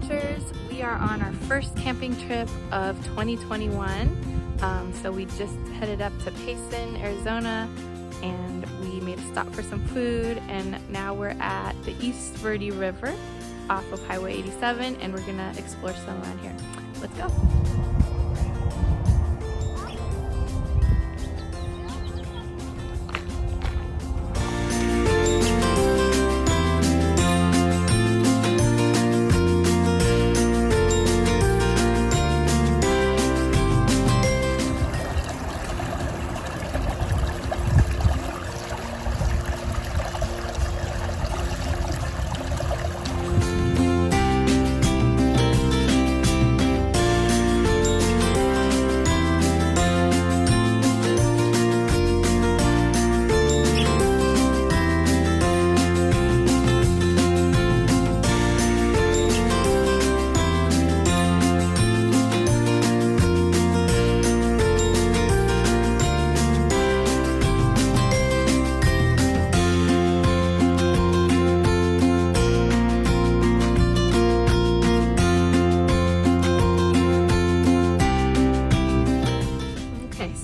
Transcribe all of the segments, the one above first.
Adventures. We are on our first camping trip of 2021. So we just headed up to Payson, Arizona, and we made a stop for some food, and now we're at the East Verde River off of Highway 87, and we're gonna explore some around here. Let's go.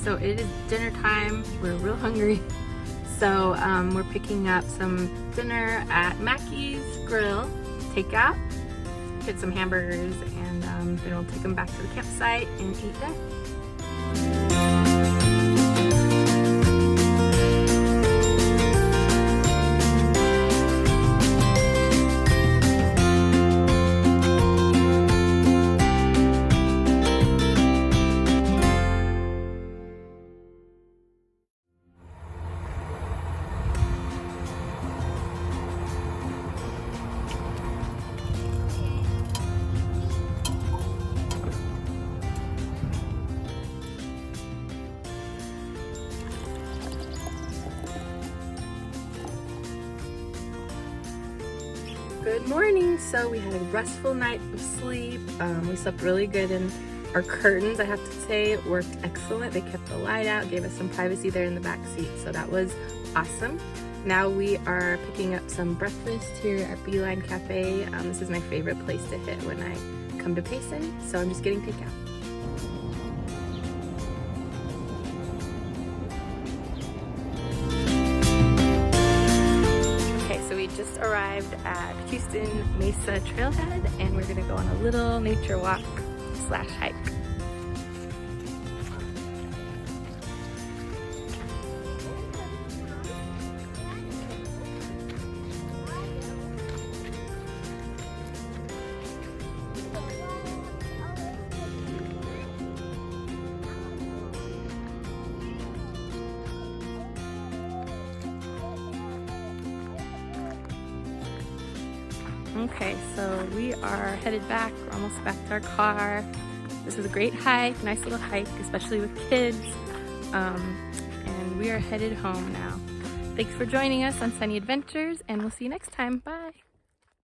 So it is dinner time. We're real hungry. So we're picking up some dinner at Mackey's Grill, takeout, get some hamburgers, and then we'll take them back to the campsite and eat there. Good morning. So we had a restful night of sleep. We slept really good, and our curtains, I have to say, worked excellent. They kept the light out, gave us some privacy there in the back seat, so that was awesome. Now we are picking up some breakfast here at Beeline Cafe. This is my favorite place to hit when I come to Payson, so I'm just getting takeout. Just arrived at Houston Mesa Trailhead, and we're gonna go on a little nature walk / hike. Okay, so we are headed back. We're almost back to our car. This was a great hike, nice little hike, especially with kids. And we are headed home now. Thanks for joining us on Sunny Adventures, and we'll see you next time. Bye.